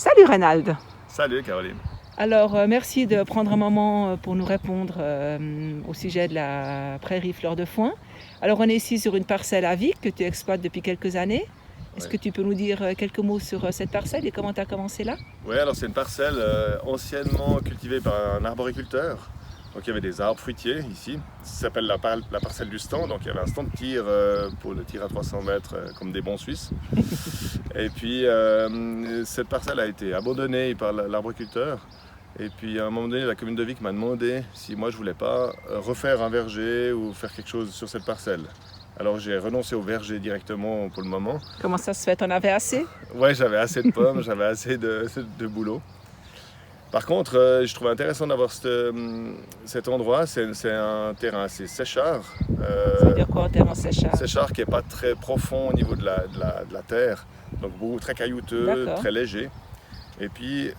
Salut Reynald. Salut Caroline. Alors, merci de prendre un moment pour nous répondre au sujet de la prairie fleur de foin. Alors, on est ici sur une parcelle à Vic que tu exploites depuis quelques années. Est-ce Ouais. que tu peux nous dire quelques mots sur cette parcelle et comment tu as commencé là? Ouais, alors c'est une parcelle anciennement cultivée par un arboriculteur. Donc il y avait des arbres fruitiers ici. Ça s'appelle la parcelle du stand. Donc il y avait un stand de tir pour le tir à 300 mètres comme des bons Suisses. Et puis cette parcelle a été abandonnée par l'arboriculteur. Et puis à un moment donné, la commune de Vic m'a demandé si moi je voulais pas refaire un verger ou faire quelque chose sur cette parcelle. Alors j'ai renoncé au verger directement pour le moment. Comment ça se fait? T'en avais assez? Ouais, j'avais assez de pommes, j'avais assez de boulot. Par contre, je trouvais intéressant d'avoir cet endroit. C'est un terrain assez séchard. Ça veut dire quoi en termes séchage? Séchard qui n'est pas très profond au niveau de la terre. Donc beaucoup, très caillouteux, D'accord. très léger. Et puis,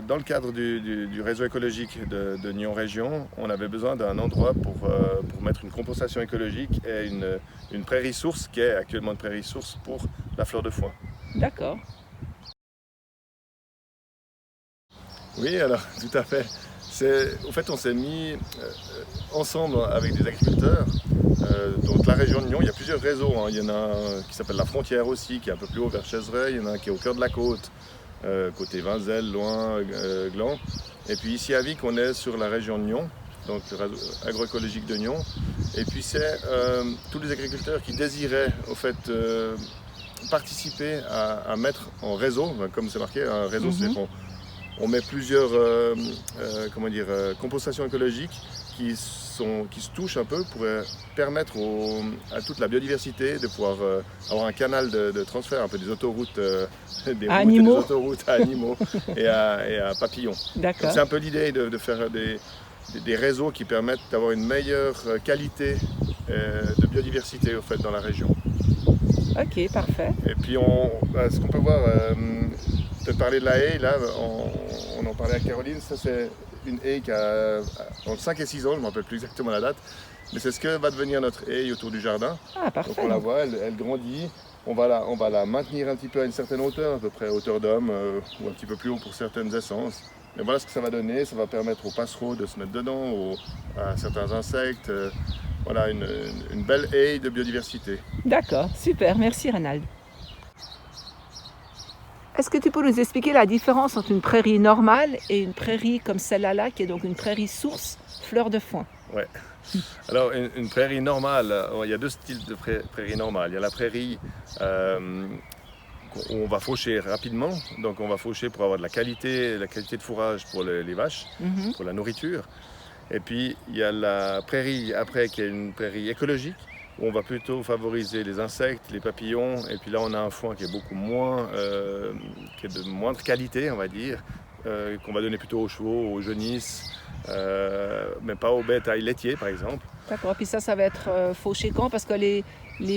dans le cadre du réseau écologique de Nyon Région, on avait besoin d'un endroit pour mettre une compensation écologique et une prairie source qui est actuellement une prairie source pour la fleur de foin. D'accord. Oui, alors tout à fait. Au fait, on s'est mis ensemble avec des agriculteurs. Donc la région de Nyon, il y a plusieurs réseaux, hein. Il y en a un qui s'appelle La Frontière aussi, qui est un peu plus haut vers Chezereuil. Il y en a un qui est au cœur de la côte, côté Vinzel, Loing, Gland. Et puis ici à Vic, on est sur la région de Nyon, donc le réseau agroécologique de Nyon. Et puis c'est tous les agriculteurs qui désiraient au fait participer à mettre en réseau, comme c'est marqué, un réseau, c'est on met plusieurs compensations écologiques qui se touchent un peu pour permettre à toute la biodiversité de pouvoir avoir un canal de transfert, un peu des autoroutes, des routes et des autoroutes à animaux et à papillons. D'accord. C'est un peu l'idée de faire des réseaux qui permettent d'avoir une meilleure qualité de biodiversité au fait, dans la région. Ok, parfait. Et puis ce qu'on peut voir, peut-être parler de la haie, là, on en parlait à Caroline, ça c'est une haie qui a entre 5 et 6 ans, je ne me rappelle plus exactement la date, mais c'est ce que va devenir notre haie autour du jardin. Ah, parfait. Donc on la voit, elle grandit, on va la maintenir un petit peu à une certaine hauteur, à peu près à hauteur d'homme, ou un petit peu plus haut pour certaines essences. Mais voilà ce que ça va donner, ça va permettre aux passereaux de se mettre dedans, à certains insectes. Voilà, une belle haie de biodiversité. D'accord, super, merci Reynald. Est-ce que tu peux nous expliquer la différence entre une prairie normale et une prairie comme celle-là, qui est donc une prairie source fleur de foin? Ouais. Alors, une prairie normale, il y a deux styles de prairie normale. Il y a la prairie où on va faucher rapidement, donc on va faucher pour avoir de la qualité de fourrage pour les vaches, pour la nourriture. Et puis, il y a la prairie après qui est une prairie écologique, où on va plutôt favoriser les insectes, les papillons. Et puis là, on a un foin qui est beaucoup moins, qui est de moindre qualité, on va dire, qu'on va donner plutôt aux chevaux, aux genisses, mais pas aux bétail laitiers, par exemple. D'accord, puis ça va être fauché quand? Parce que les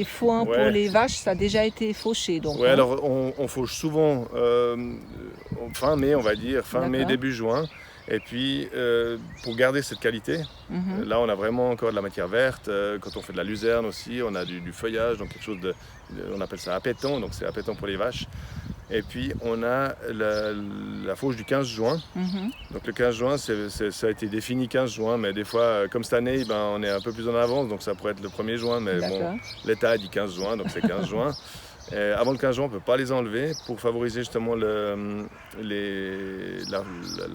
foins pour les vaches, ça a déjà été fauché. Donc, ouais, alors on fauche souvent fin mai, on va dire, fin mai, début juin. Et puis, pour garder cette qualité, là, on a vraiment encore de la matière verte. Quand on fait de la luzerne aussi, on a du feuillage, donc quelque chose on appelle ça appétant, donc c'est appétant pour les vaches. Et puis, on a la fauche du 15 juin. Donc, le 15 juin, ça a été défini 15 juin, mais des fois, comme cette année, on est un peu plus en avance, donc ça pourrait être le 1er juin, mais bon, l'État a dit 15 juin, donc c'est 15 juin. Et avant le 15 juin, on ne peut pas les enlever pour favoriser justement la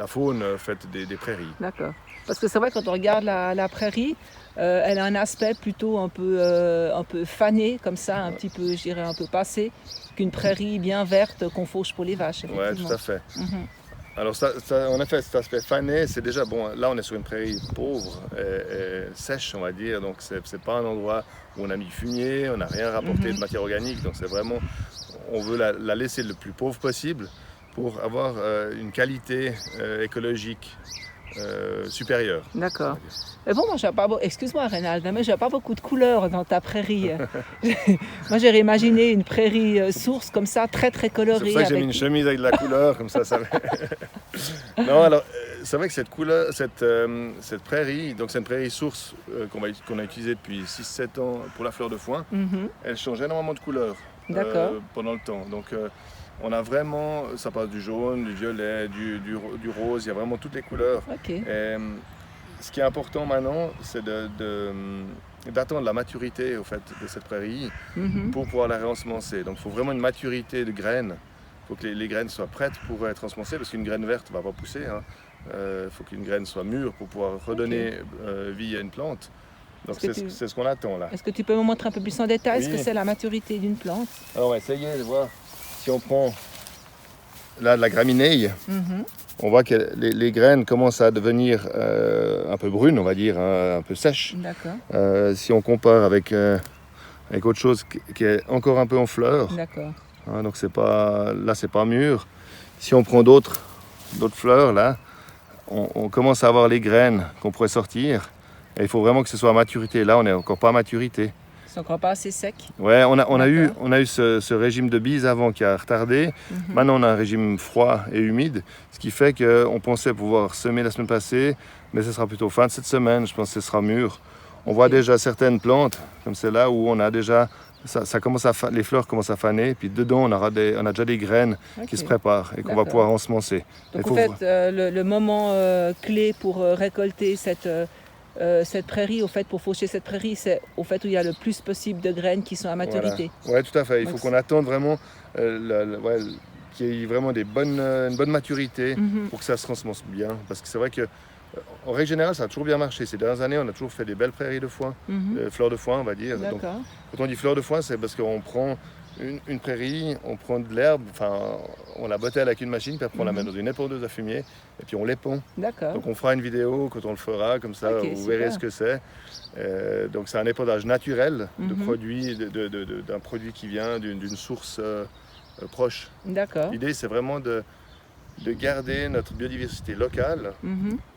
faune faite des prairies. D'accord. Parce que c'est vrai, quand on regarde la prairie, elle a un aspect plutôt un peu fané, comme ça, un petit peu, je dirais, un peu passé, qu'une prairie bien verte qu'on fauche pour les vaches. Oui, tout à fait. Alors, en effet, cet aspect fané, c'est déjà bon. Là, on est sur une prairie pauvre et sèche, on va dire. Donc, c'est pas un endroit où on a mis fumier, on n'a rien rapporté de matière organique. Donc, c'est vraiment, on veut la laisser le plus pauvre possible pour avoir une qualité écologique supérieure. D'accord. Mais bon, moi, excuse-moi, Reynald, mais je n'ai pas beaucoup de couleurs dans ta prairie. Moi, j'aurais imaginé une prairie source comme ça, très très colorée. C'est pour ça que j'ai mis une chemise avec de la couleur, comme ça. Non, alors, c'est vrai que cette prairie, donc c'est une prairie source qu'on a utilisée depuis 6-7 ans pour la fleur de foin, elle change énormément de couleur pendant le temps. Donc, On a vraiment, ça passe du jaune, du violet, du rose, il y a vraiment toutes les couleurs. Ok. Ce qui est important maintenant, c'est d'attendre la maturité au fait, de cette prairie pour pouvoir la réensemencer. Donc il faut vraiment une maturité de graines. Il faut que les graines soient prêtes pour être ensemencées parce qu'une graine verte ne va pas pousser. Il faut qu'une graine soit mûre pour pouvoir redonner vie à une plante. Donc c'est ce qu'on attend là. Est-ce que tu peux me montrer un peu plus en détail Oui. ce que c'est la maturité d'une plante? Alors on va essayer de voir. Si on prend là de la gramineille, on voit que les graines commencent à devenir un peu brunes, on va dire, un peu sèches. D'accord. Si on compare avec autre chose qui est encore un peu en fleurs, D'accord. donc c'est pas mûr. Si on prend d'autres fleurs là, on commence à avoir les graines qu'on pourrait sortir. Et il faut vraiment que ce soit à maturité. Là, on n'est encore pas à maturité. C'est encore pas assez sec? Ouais, on a eu ce régime de bise avant qui a retardé. Maintenant, on a un régime froid et humide, ce qui fait qu'on pensait pouvoir semer la semaine passée, mais ce sera plutôt fin de cette semaine. Je pense que ce sera mûr. On voit déjà certaines plantes, comme celle-là, où on a déjà, les fleurs commencent à faner, puis dedans, on a déjà des graines qui se préparent et qu'on va pouvoir ensemencer. Donc, en fait, le moment clé pour récolter cette prairie, au fait, pour faucher cette prairie, c'est au fait où il y a le plus possible de graines qui sont à maturité. Voilà. Oui, tout à fait. Il faut qu'on attende vraiment qu'il y ait vraiment une bonne maturité pour que ça se transmence bien. Parce que c'est vrai que en règle générale, ça a toujours bien marché. Ces dernières années, on a toujours fait des belles prairies de foin, fleurs de foin, on va dire. Donc, quand on dit fleurs de foin, c'est parce qu'on prend une prairie, on prend de l'herbe, on la bottelle avec une machine, puis après on la met dans une épondeuse à fumier, et puis on l'épond. D'accord. Donc on fera une vidéo quand on le fera, comme ça vous verrez ce que c'est. Donc c'est un épandage naturel d'un produit qui vient d'une source proche. D'accord. L'idée c'est vraiment de garder notre biodiversité locale,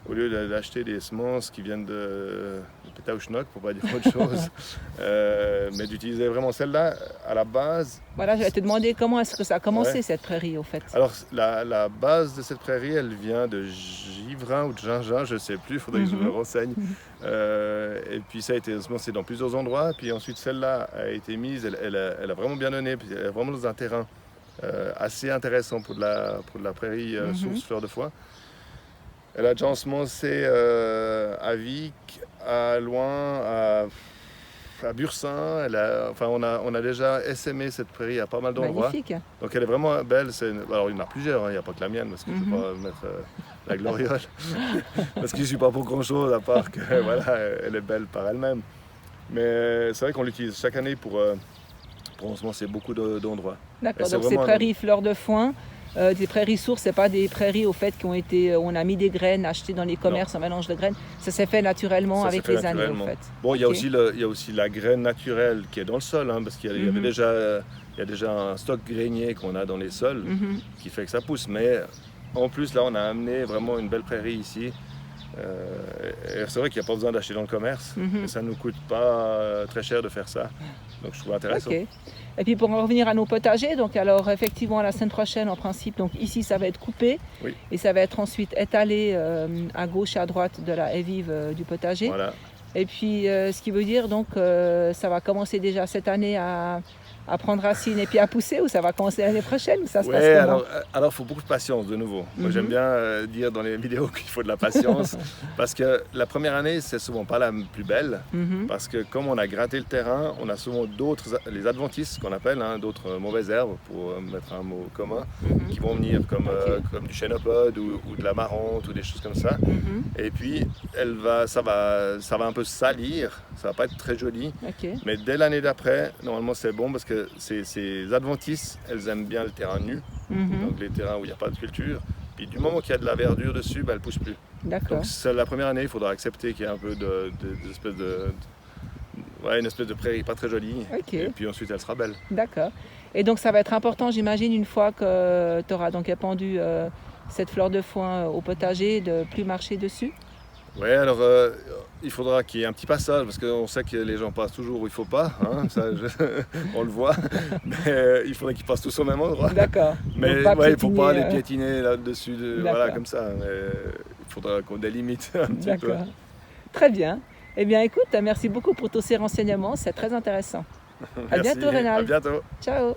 au lieu d'acheter des semences qui viennent de Pétaouchnok, pour pas dire autre chose, mais d'utiliser vraiment celle-là à la base. Voilà, je vais te demander comment est-ce que ça a commencé cette prairie au fait. Alors la base de cette prairie, elle vient de Givrin ou de Gingin, je ne sais plus, il faudrait que je me renseigne. Et puis ça a été semencé dans plusieurs endroits, puis ensuite celle-là a été mise, elle a vraiment bien donné, puis elle est vraiment dans un terrain assez intéressant pour de la prairie source fleur de foin. Elle a déjà ensemencé à Vic, à Loin, à Bursin. On a déjà essaimé cette prairie à pas mal d'endroits. Magnifique. Donc elle est vraiment belle. Alors il y en a plusieurs, il n'y a pas que la mienne, parce que je ne peux pas mettre la gloriole. Parce que je ne suis pas pour grand-chose, à part que elle est belle par elle-même. Mais c'est vrai qu'on l'utilise chaque année pour ensemencer beaucoup d'endroits. D'accord, donc ces prairies fleurs de foin, des prairies sources, c'est pas des prairies au fait où on a mis des graines achetées dans les commerces, un mélange de graines. Ça s'est fait naturellement avec les années au fait. Bon, il y a aussi la graine naturelle qui est dans le sol, parce qu'il y a déjà un stock grainier qu'on a dans les sols qui fait que ça pousse. Mais en plus là, on a amené vraiment une belle prairie ici. Et c'est vrai qu'il n'y a pas besoin d'acheter dans le commerce, et ça ne nous coûte pas très cher de faire ça, donc je trouve intéressant. Okay. Et puis pour en revenir à nos potagers, donc alors effectivement la semaine prochaine en principe, donc ici ça va être coupé et ça va être ensuite étalé à gauche et à droite de la haie vive du potager. Voilà. Et puis ce qui veut dire donc ça va commencer déjà cette année à prendre racine et puis à pousser, ou ça va commencer l'année prochaine, ou ça se passe comment? Alors il faut beaucoup de patience de nouveau. Moi j'aime bien dire dans les vidéos qu'il faut de la patience parce que la première année c'est souvent pas la plus belle parce que comme on a gratté le terrain, on a souvent les adventices qu'on appelle, d'autres mauvaises herbes pour mettre un mot commun, qui vont venir comme du chénopode ou de la marante ou des choses comme ça. Et puis ça va un peu salir, ça va pas être très joli, mais dès l'année d'après normalement c'est bon parce que ces adventices, elles aiment bien le terrain nu, donc les terrains où il n'y a pas de culture. Puis du moment qu'il y a de la verdure dessus, elles ne poussent plus. D'accord. Donc la première année, il faudra accepter qu'il y ait un peu une espèce de prairie pas très jolie. Et puis ensuite, elle sera belle. D'accord. Et donc ça va être important, j'imagine, une fois que tu auras donc épandu cette fleur de foin au potager, de ne plus marcher dessus? Oui, alors il faudra qu'il y ait un petit passage parce qu'on sait que les gens passent toujours où il ne faut pas, on le voit, mais il faudrait qu'ils passent tous au même endroit. D'accord. Mais il ne faut pas les piétiner là-dessus, comme ça, mais il faudra qu'on délimite un petit peu. Très bien. Eh bien écoute, merci beaucoup pour tous ces renseignements, c'est très intéressant. À bientôt Rénal. À bientôt. Ciao.